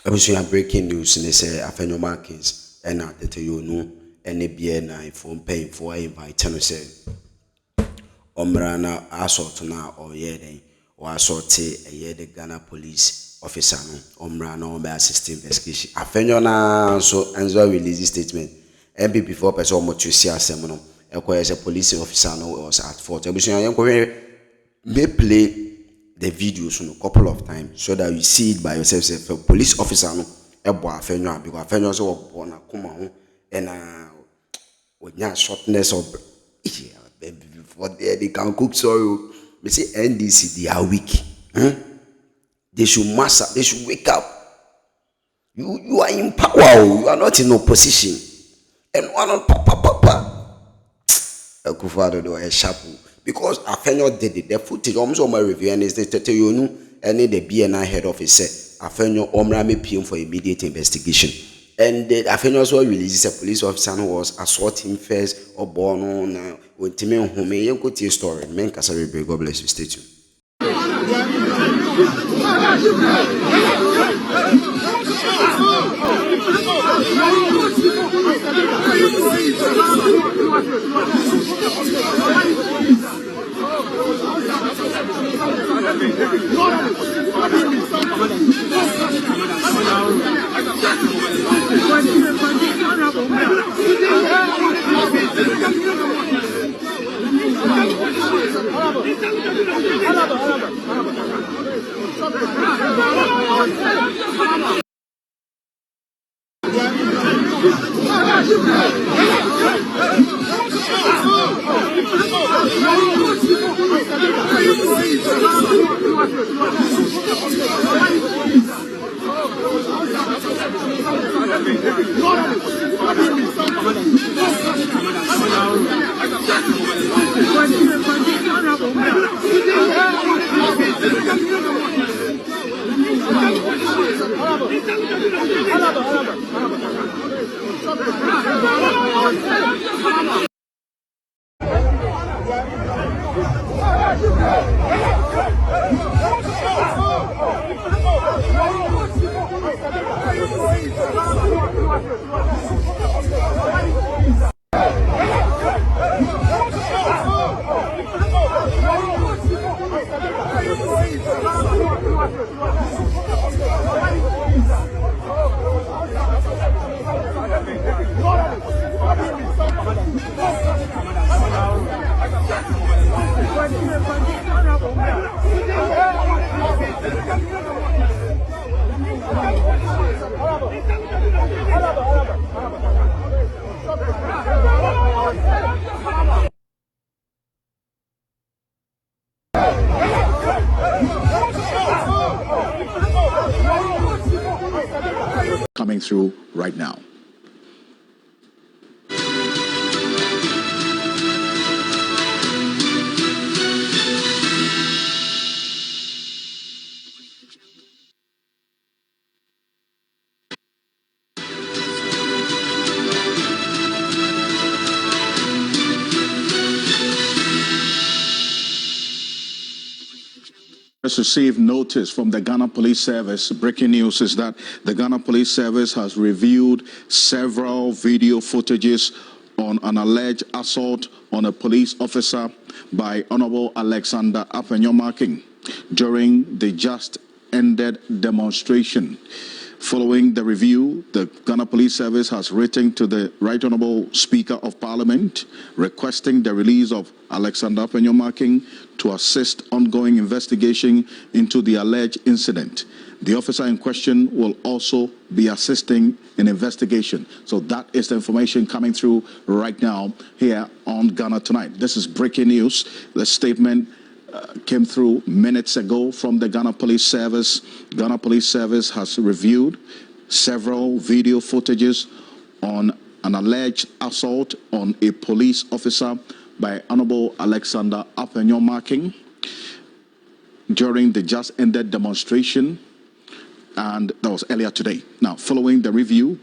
Abusua breaking news in this Afenyo markings and at the Yohonu and BNI for paying for invite no say Omrana Åṣṣault na or yede or Åṣṣault a year the Ghana police officer no Omrana by assisting investigation. Afenyo na so Enzo release statement MP before person mo to see asem as a police officer no was at fault. Abusua may play the videos a couple of times so that you see it by yourself. If a police officer no ebo Afenyo because Afenyo so born akoma ho and with shortness of before they can cook sorry. We say NDC they are weak. They should master, they should wake up. You are in power, you are not in opposition. And one on papa Akufado do a sharp because Afenyo did it. The footage almost on my review and is the Tetteh Yohonu and the BNI head office Afenyo Omra me PM for immediate investigation. And the Afenyo also releases a police officer who was assaulting first or born on with Timmy Home. You could tell story. Men Kasari, God bless you. Stay tuned. Coming through right now. Received notice from the Ghana Police Service. Breaking news is that the Ghana Police Service has reviewed several video footages on an alleged assault on a police officer by Honorable Alexander Afenyo during the just ended demonstration. Following the review, the Ghana Police Service has written to the Right Honorable Speaker of Parliament requesting the release of Alexander Afenyo to assist ongoing investigation into the alleged incident. The officer in question will also be assisting in investigation. So that is the information coming through right now here on Ghana Tonight. This is breaking news. The statement came through minutes ago from the Ghana Police Service. Ghana Police Service has reviewed several video footages on an alleged assault on a police officer by Honorable Alexander Afenyo during the just ended demonstration, and that was earlier today. Now, following the review,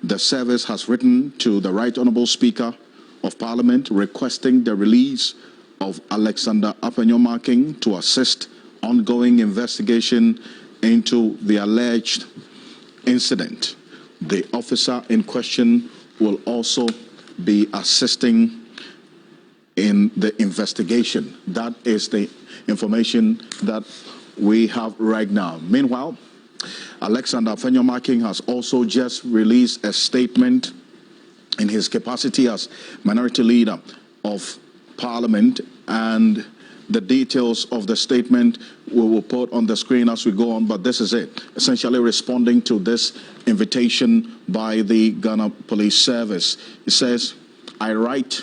the service has written to the Right Honorable Speaker of Parliament requesting the release of Alexander Afenyo to assist ongoing investigation into the alleged incident. The officer in question will also be assisting in the investigation. That is the information that we have right now. Meanwhile, Alexander Afenyo has also just released a statement in his capacity as Minority Leader of Parliament, and the details of the statement we will put on the screen as we go on, but this is it. Essentially responding to this invitation by the Ghana Police Service. It says, I write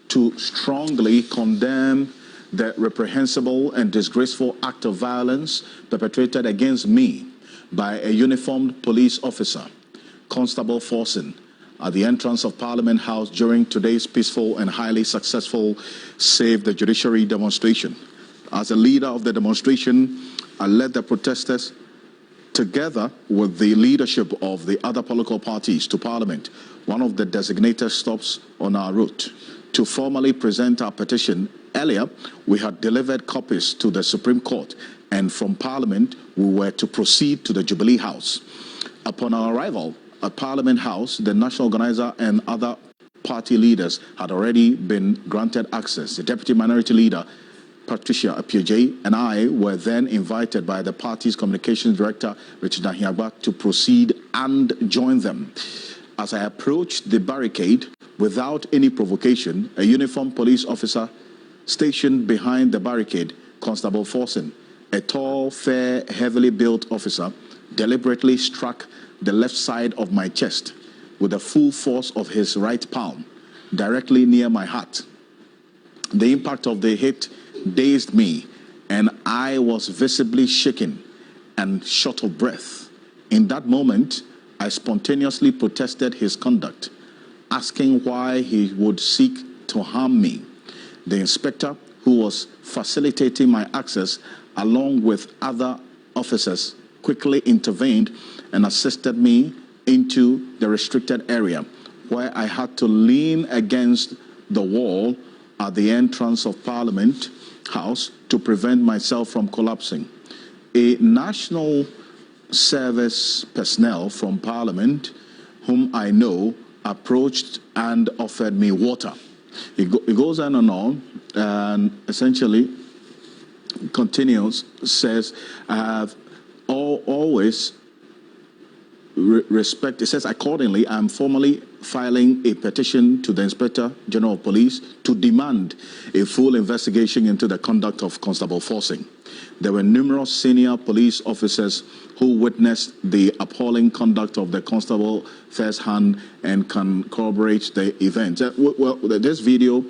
to strongly condemn the reprehensible and disgraceful act of violence perpetrated against me by a uniformed police officer, Constable Forson, at the entrance of Parliament House during today's peaceful and highly successful Save the Judiciary demonstration. As a leader of the demonstration, I led the protesters together with the leadership of the other political parties to Parliament, one of the designated stops on our route, to formally present our petition. Earlier, we had delivered copies to the Supreme Court, and from Parliament, we were to proceed to the Jubilee House. Upon our arrival at Parliament House, the national organizer and other party leaders had already been granted access. The Deputy Minority Leader, Patricia Appiagyei, and I were then invited by the party's Communications Director, Richard Ahiagba, to proceed and join them. As I approached the barricade, without any provocation, a uniformed police officer stationed behind the barricade, Constable Forson, a tall, fair, heavily built officer, deliberately struck the left side of my chest with the full force of his right palm, directly near my heart. The impact of the hit dazed me, and I was visibly shaken and short of breath. In that moment, I spontaneously protested his conduct, asking why he would seek to harm me. The inspector, who was facilitating my access along with other officers, quickly intervened and assisted me into the restricted area, where I had to lean against the wall at the entrance of Parliament House to prevent myself from collapsing. A national service personnel from Parliament, whom I know, approached and offered me water. It goes on, and essentially continues, says, I have always respect. It says, accordingly, I am formally filing a petition to the Inspector General of Police to demand a full investigation into the conduct of Constable Forson. There were numerous senior police officers who witnessed the appalling conduct of the constable firsthand and can corroborate the event. Well, this video,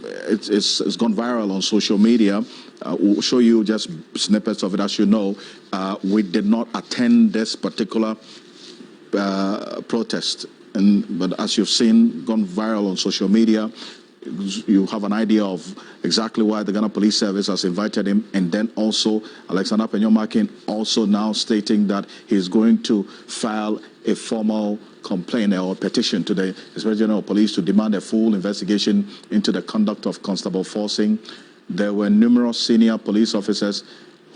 it's gone viral on social media. We'll show you just snippets of it. As you know, we did not attend this particular protest, but as you've seen, gone viral on social media, you have an idea of exactly why the Ghana Police Service has invited him, and then also Alexander Afenyo also now stating that he's going to file a formal complaint or petition to the Inspector General of Police to demand a full investigation into the conduct of Constable Forson. There were numerous senior police officers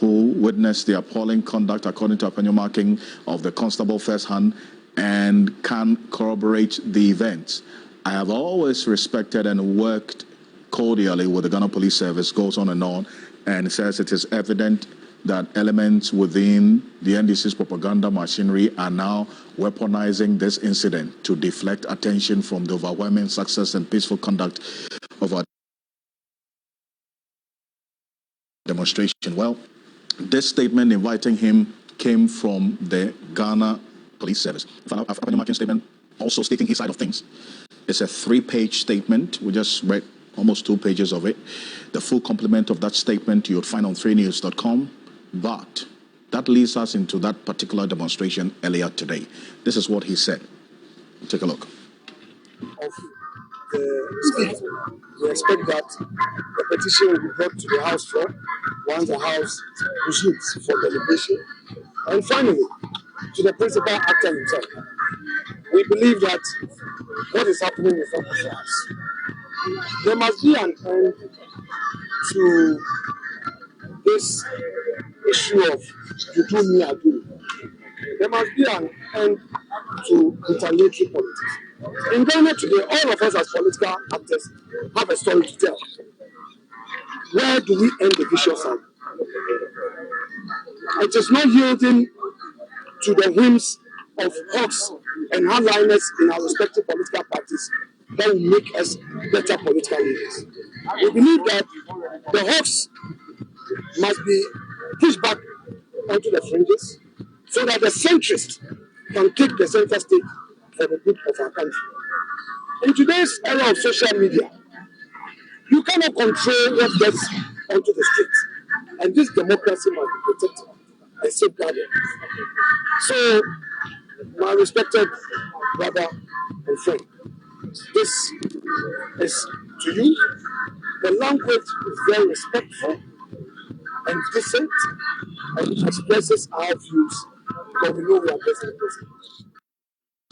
who witnessed the appalling conduct, according to Afenyo, of the constable firsthand and can corroborate the events. I have always respected and worked cordially with the Ghana Police Service, goes on, and says it is evident that elements within the NDC's propaganda machinery are now weaponizing this incident to deflect attention from the overwhelming success and peaceful conduct of our demonstration. Well, this statement inviting him came from the Ghana Police Service. Afenyo's statement also stating his side of things. It's a 3-page statement. We just read almost 2 pages of it. The full complement of that statement you'll find on 3news.com. But that leads us into that particular demonstration earlier today. This is what he said. Take a look. Of the state, we expect that the petition will be brought to the House floor once the House resumes for deliberation. And finally, to the principal actor himself. We believe that what is happening is not for us. There must be an end to this issue of you do me, I do. There must be an end to retaliatory politics. In Ghana today, all of us as political actors have a story to tell. Where do we end the vicious cycle? It is not yielding to the whims of hawks and hardliners in our respective political parties that will make us better political leaders. We believe that the hawks must be pushed back onto the fringes so that the centrists can take the center stage for the good of our country. In today's era of social media, you cannot control what gets onto the streets, and this democracy must be protected and safeguarded. So, my respected brother and friend, this is to you. The language is very respectful and decent, and it expresses our views, but we know we are addressing the president.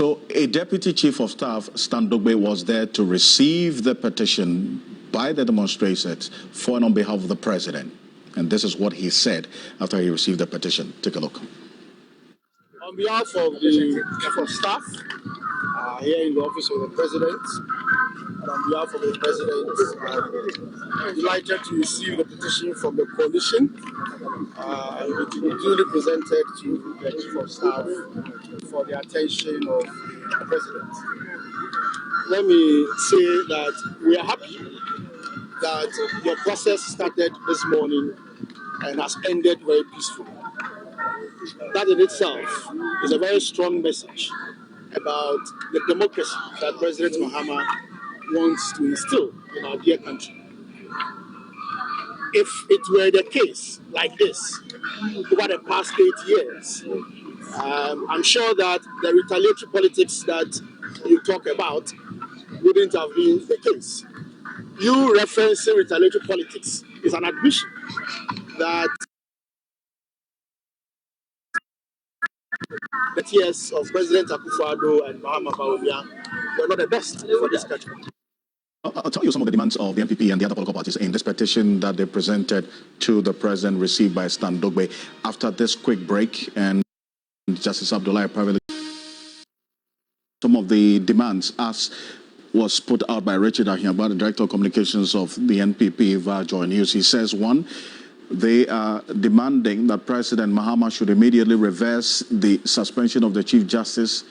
So a deputy chief of staff, Stan Dogbe, was there to receive the petition by the demonstrators for and on behalf of the president. And this is what he said after he received the petition. Take a look. On behalf of the chief of staff here in the office of the president, and on behalf of the president, I'm delighted to receive the petition from the coalition and it will be duly presented to the chief of staff for the attention of the president. Let me say that we are happy that the process started this morning and has ended very peacefully. That in itself is a very strong message about the democracy that President Mahama wants to instill in our dear country. If it were the case like this over the past 8 years, I'm sure that the retaliatory politics that you talk about wouldn't have been the case. You referencing retaliatory politics is an admission that the years of President Akufo-Addo and Mahama Bawumia were not the best for this country. I'll tell you some of the demands of the NPP and the other political parties in this petition that they presented to the president, received by Stan Dogbe. After this quick break, and Justice Abdullahi privately, some of the demands as was put out by Richard Ahiamba, the Director of Communications of the NPP via Joy News. He says, one, they are demanding that President Mahama should immediately reverse the suspension of the Chief Justice,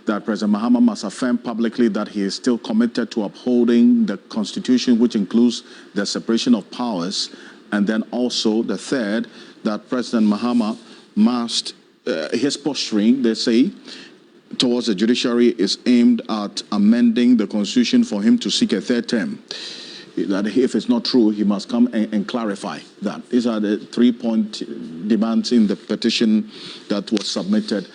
that President Mahama must affirm publicly that he is still committed to upholding the Constitution, which includes the separation of powers, and then also the third, that President Mahama must, his posturing, they say, towards the judiciary is aimed at amending the Constitution for him to seek a third term. That if it's not true, he must come and clarify that. These are the 3-point demands in the petition that was submitted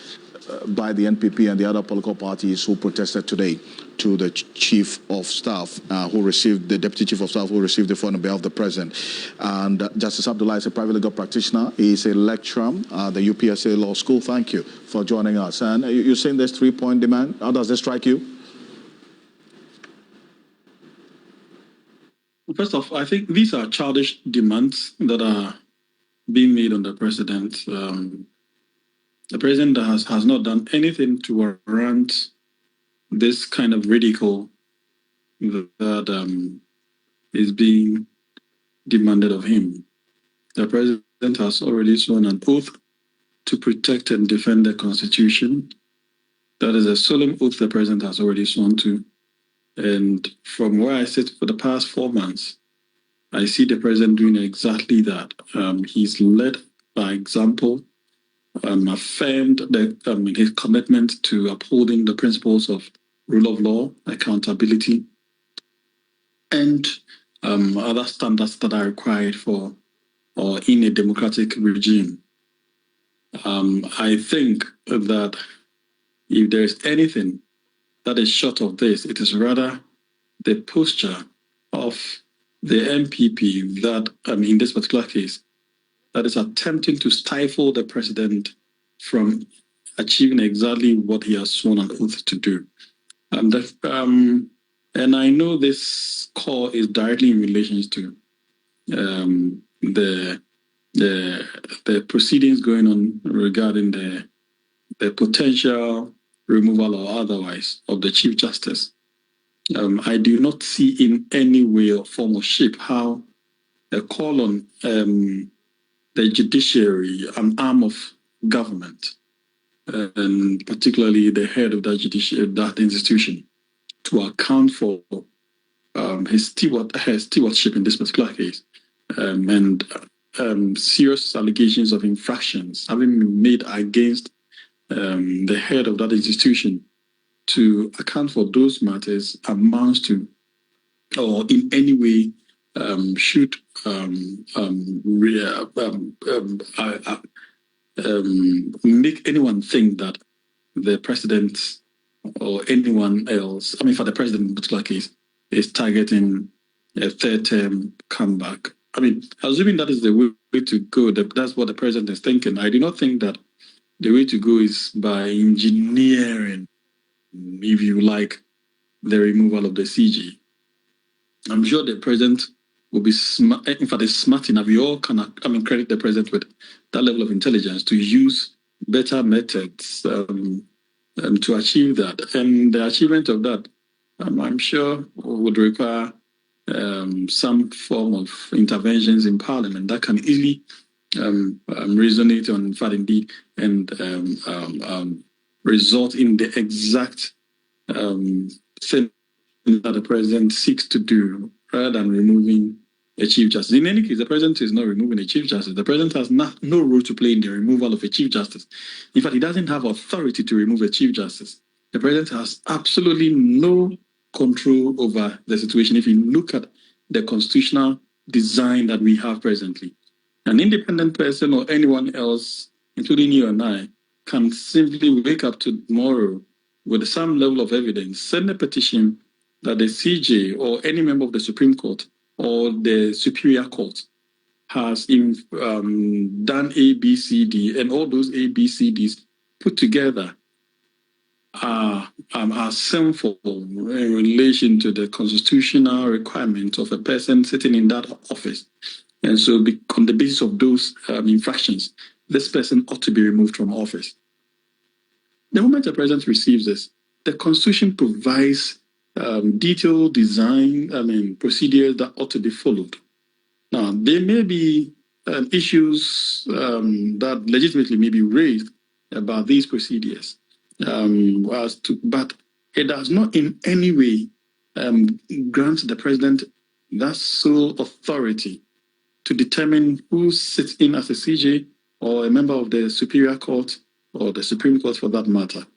by the NPP and the other political parties who protested today to the chief of staff, the deputy chief of staff who received the phone on behalf of the president. And Justice Abdullah is a private legal practitioner. He's a lecturer at the UPSA Law School. Thank you for joining us. And you're saying there's 3-point demand. How does this strike you? First off, I think these are childish demands that are being made on the president. The president has not done anything to warrant this kind of ridicule that is being demanded of him. The president has already sworn an oath to protect and defend the Constitution. That is a solemn oath the president has already sworn to. And from where I sit for the past 4 months, I see the president doing exactly that. He's led by example, affirmed his commitment to upholding the principles of rule of law, accountability, and other standards that are required for or in a democratic regime. I think that if there is anything that is short of this, it is rather the posture of the MPP that, in this particular case, that is attempting to stifle the president from achieving exactly what he has sworn an oath to do. And I know this call is directly in relation to the proceedings going on regarding the the potential removal or otherwise of the Chief Justice, I do not see in any way or form or shape how a call on the judiciary, an arm of government, and particularly the head of that judiciary, that institution, to account for his stewardship in this particular case, and serious allegations of infractions having been made against the head of that institution, to account for those matters amounts to, or in any way should make anyone think that the president or anyone else, I mean, for the president in particular case, is targeting a third term comeback. I mean, assuming that is the way to go, that's what the president is thinking. I do not think that the way to go is by engineering, if you like, the removal of the CG. I'm sure the president will be smart. In fact, it's smart enough. We all can, credit the president with that level of intelligence to use better methods to achieve that. And the achievement of that, I'm sure, would require some form of interventions in Parliament that can easily resonate on, in fact, indeed, and result in the exact thing that the president seeks to do, rather than removing a chief justice. In any case, the president is not removing a chief justice. The president has no role to play in the removal of a chief justice. In fact, he doesn't have authority to remove a chief justice. The president has absolutely no control over the situation. If you look at the constitutional design that we have presently, an independent person or anyone else, including you and I, can simply wake up tomorrow with some level of evidence, send a petition that the CJ or any member of the Supreme Court or the Superior Court has done A, B, C, D, and all those A, B, C, Ds put together are sinful in relation to the constitutional requirement of a person sitting in that office. And so on the basis of those infractions, this person ought to be removed from office. The moment the president receives this, the Constitution provides detailed design, procedures that ought to be followed. Now, there may be issues that legitimately may be raised about these procedures, but it does not in any way grant the president that sole authority to determine who sits in as a CJ or a member of the Superior Court or the Supreme Court for that matter.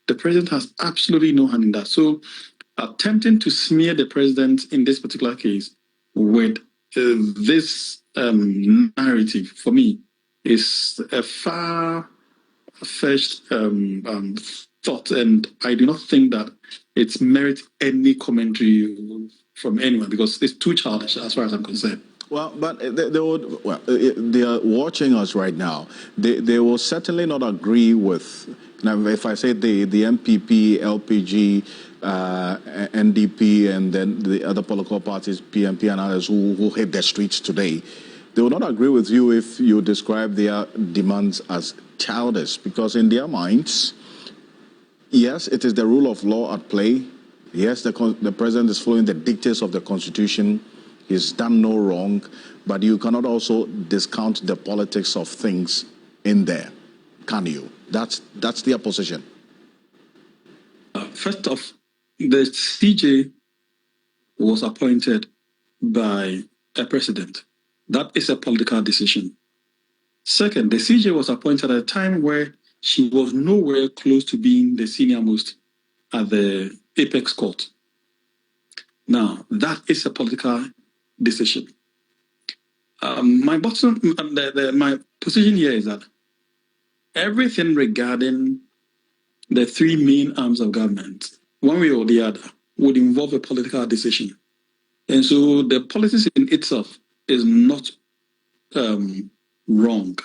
The president has absolutely no hand in that. So attempting to smear the president in this particular case with this narrative, for me, is a far-fetched thought, and I do not think that it merits any commentary from anyone, because it's too childish as far as I'm concerned. Well, but they are watching us right now. They will certainly not agree with, now if I say the MPP, LPG, NDP, and then the other political parties, PMP and others who hit the streets today, they will not agree with you if you describe their demands as childish, because in their minds, yes, it is the rule of law at play. Yes, the president is following the dictates of the Constitution. He's done no wrong, but you cannot also discount the politics of things in there, can you? That's their position. First off, the CJ was appointed by a president. That is a political decision. Second, the CJ was appointed at a time where she was nowhere close to being the senior most at the apex court. Now, that is a political decision. My position here is that everything regarding the three main arms of government, one way or the other, would involve a political decision. And so the policies in itself is not wrong.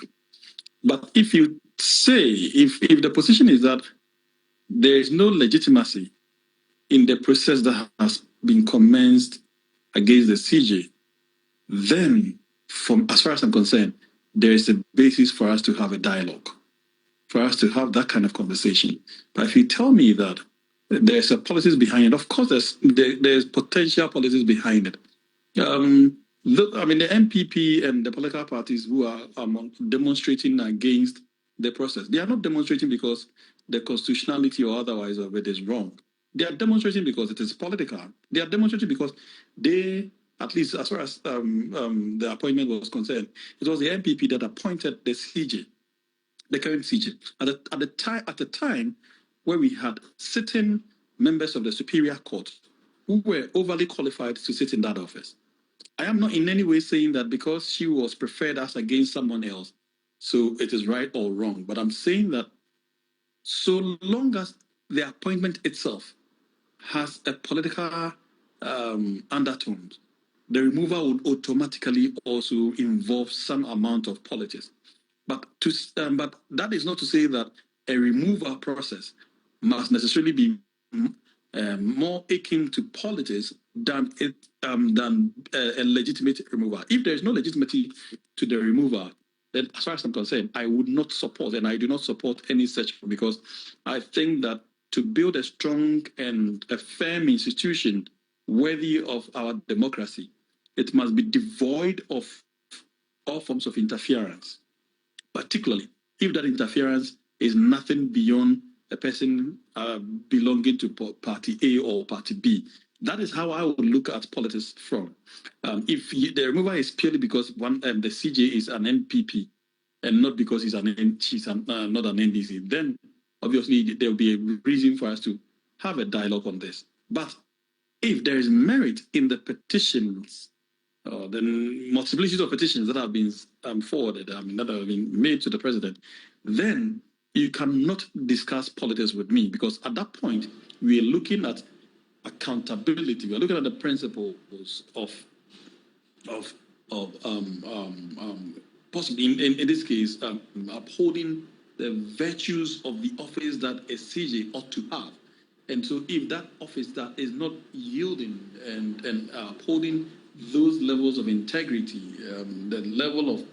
But if you say, if the position is that there is no legitimacy in the process that has been commenced against the CJ, then, as far as I'm concerned, there is a basis for us to have a dialogue. for us to have that kind of conversation. But if you tell me that there's a policies behind it, of course there's potential policies behind it. I mean, the MPP and the political parties who are demonstrating against the process, they are not demonstrating because the constitutionality or otherwise of it is wrong. They are demonstrating because it is political. They are demonstrating because they, at least as far as the appointment was concerned, it was the MPP that appointed the CJ, the current CJ. At the time where we had sitting members of the Superior Court who were overly qualified to sit in that office. I am not in any way saying that because she was preferred as against someone else, so it is right or wrong. But I'm saying that so long as the appointment itself has a political undertone, the removal would automatically also involve some amount of politics. But that is not to say that a removal process must necessarily be more akin to politics than a legitimate removal. If there is no legitimacy to the removal, then as far as I'm concerned, I would not support, and I do not support any such, because I think that to build a strong and a firm institution worthy of our democracy, it must be devoid of all forms of interference, particularly if that interference is nothing beyond a person belonging to party A or party B. That is how I would look at politics from. If the removal is purely because the CJ is an MPP and not because she's not an NDC, then obviously there will be a reason for us to have a dialogue on this. But if there is merit in the petitions, the multiplicity of petitions that have been forwarded, that have been made to the president, then you cannot discuss politics with me, because at that point we are looking at accountability. We are looking at the principles of possibly in this case upholding the virtues of the office that a CJ ought to have. And so if that office that is not yielding and upholding those levels of integrity, the level of